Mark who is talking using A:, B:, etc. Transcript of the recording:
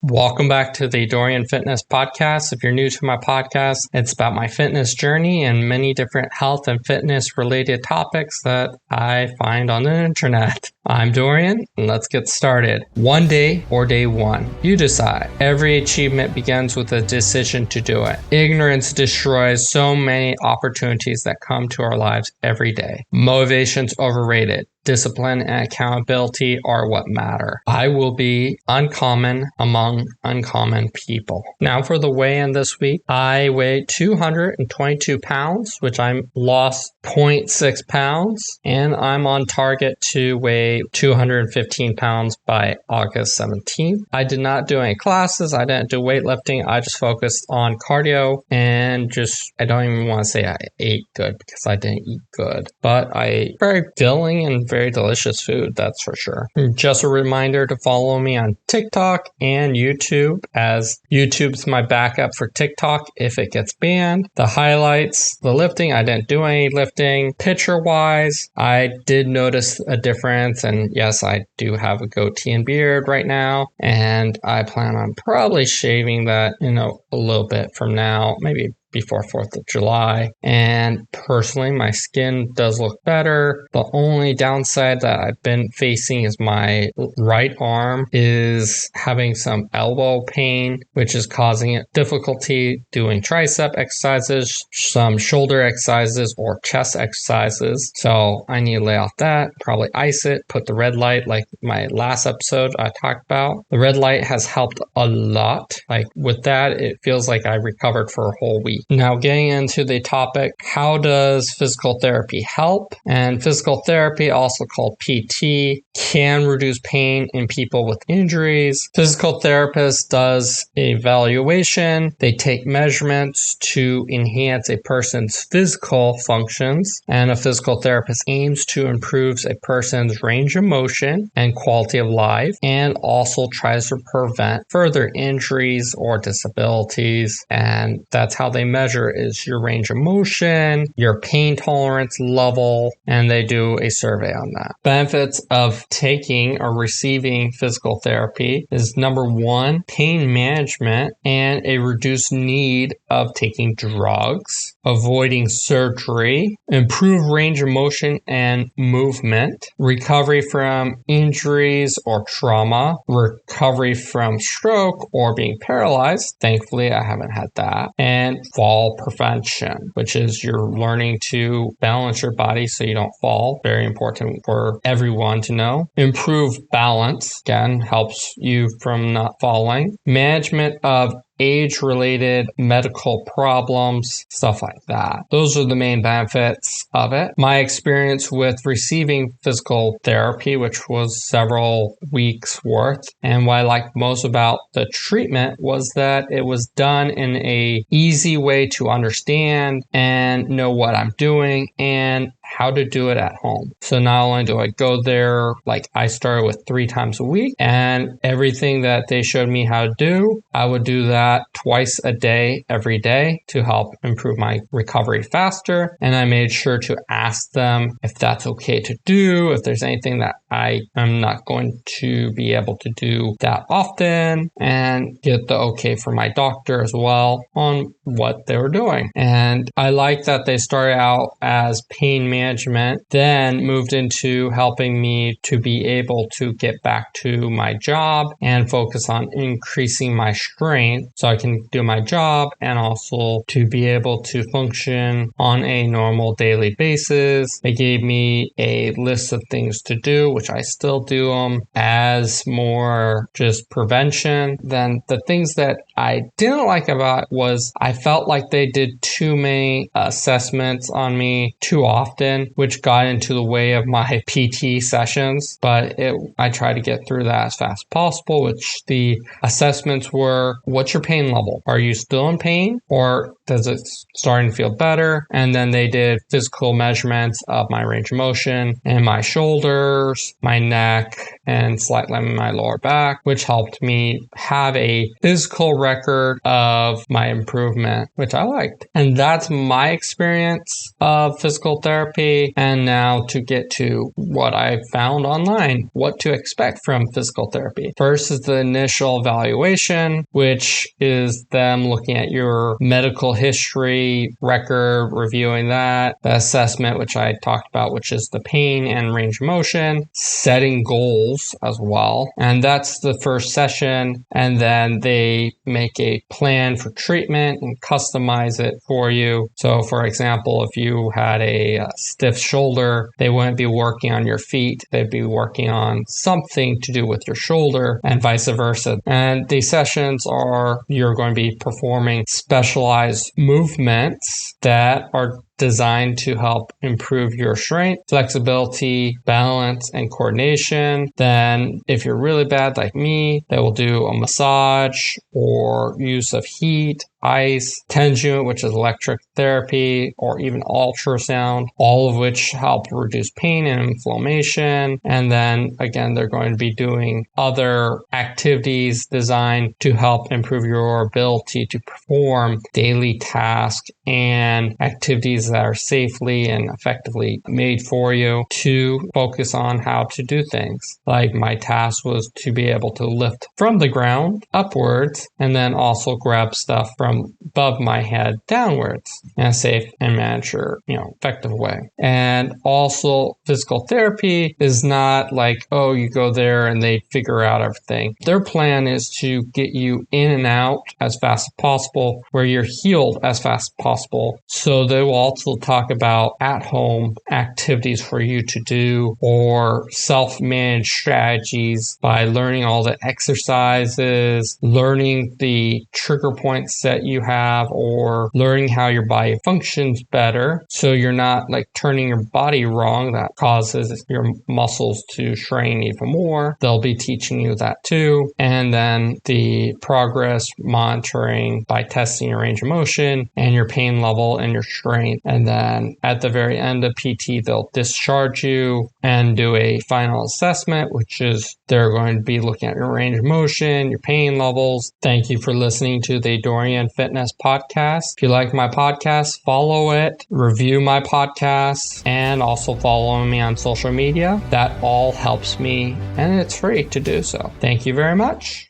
A: Welcome back to the Dorian Fitness Podcast. If you're new to my podcast, it's about my fitness journey and many different health and fitness related topics that I find on the internet. I'm Dorian, and let's get started. One day or day one, you decide. Every achievement begins with a decision to do it. Ignorance destroys so many opportunities that come to our lives every day. Motivation's overrated. Discipline and accountability are what matter. I will be uncommon among uncommon people. Now for the weigh-in this week, I weigh 222 pounds, which I lost 0.6 pounds, and I'm on target to weigh 215 pounds by August 17th. I did not do any classes. I didn't do weightlifting. I just focused on cardio and I don't even want to say I ate good because I didn't eat good, but I ate very filling and very delicious food, that's for sure. Just a reminder to follow me on TikTok and YouTube, as YouTube's my backup for TikTok if it gets banned. The highlights, the lifting, I didn't do any lifting. Picture-wise, I did notice a difference, and yes, I do have a goatee and beard right now, and I plan on probably shaving that, a little bit from now, maybe before 4th of July. And personally, my skin does look better. The only downside that I've been facing is my right arm is having some elbow pain, which is causing it difficulty doing tricep exercises, some shoulder exercises, or chest exercises. So I need to lay off that, probably ice it, put the red light like my last episode I talked about. The red light has helped a lot. Like with that, it feels like I recovered for a whole week. Now getting into the topic, how does physical therapy help? And physical therapy, also called PT, can reduce pain in people with injuries. Physical therapist does evaluation. They take measurements to enhance a person's physical functions. And a physical therapist aims to improve a person's range of motion and quality of life, and also tries to prevent further injuries or disabilities. And that's how they measure is your range of motion, your pain tolerance level, and they do a survey on that. Benefits of taking or receiving physical therapy is number one, pain management and a reduced need of taking drugs, avoiding surgery, improve range of motion and movement, recovery from injuries or trauma, recovery from stroke or being paralyzed. Thankfully, I haven't had that. And fall prevention, which is you're learning to balance your body so you don't fall. Very important for everyone to know. Improve balance, again, helps you from not falling. Management of age-related medical problems, stuff like that. Those are the main benefits of it. My experience with receiving physical therapy, which was several weeks worth, and what I liked most about the treatment was that it was done in a easy way to understand and know what I'm doing and how to do it at home. So not only do I go there, like I started with 3 times a week, and everything that they showed me how to do, I would do that twice a day, every day, to help improve my recovery faster. And I made sure to ask them if that's okay to do, if there's anything that I am not going to be able to do that often, and get the okay from my doctor as well on what they were doing. And I like that they started out as pain management, then moved into helping me to be able to get back to my job and focus on increasing my strength so I can do my job, and also to be able to function on a normal daily basis. They gave me a list of things to do, which I still do them as more just prevention. Then the things that I didn't like about it was I felt like they did too many assessments on me too often, which got into the way of my PT sessions. But I tried to get through that as fast as possible, which the assessments were, what's your pain level? Are you still in pain, or does it starting to feel better? And then they did physical measurements of my range of motion and my shoulders, my neck, and slightly my lower back, which helped me have a physical record of my improvement, which I liked. And that's my experience of physical therapy. And now to get to what I found online, what to expect from physical therapy. First is the initial evaluation, which is them looking at your medical history record, reviewing that, the assessment, which I talked about, which is the pain and range of motion, setting goals as well. And that's the first session. And then they make a plan for treatment and customize it for you. So for example, if you had a stiff shoulder, they wouldn't be working on your feet. They'd be working on something to do with your shoulder and vice versa. And these sessions are, you're going to be performing specialized movements that are designed to help improve your strength, flexibility, balance, and coordination. Then if you're really bad like me, they will do a massage or use of heat, ice, tension, which is electric therapy, or even ultrasound, all of which help reduce pain and inflammation. And then again, they're going to be doing other activities designed to help improve your ability to perform daily tasks and activities that are safely and effectively made for you to focus on how to do things. Like my task was to be able to lift from the ground upwards and then also grab stuff from above my head downwards in a safe and manager, effective way. And also physical therapy is not like, oh, you go there and they figure out everything. Their plan is to get you in and out as fast as possible, where you're healed as fast as possible. So they will also talk about at-home activities for you to do or self-managed strategies by learning all the exercises, learning the trigger points that you have, or learning how your body functions better so you're not like turning your body wrong that causes your muscles to strain even more. They'll be teaching you that too. And then the progress monitoring by testing your range of motion and your pain level and your strength. And then at the very end of PT, they'll discharge you and do a final assessment, which is they're going to be looking at your range of motion, your pain levels. Thank you for listening to the Dorian Fitness Podcast. If you like my podcast, follow it, review my podcast, and also follow me on social media. That all helps me, and it's free to do so. Thank you very much.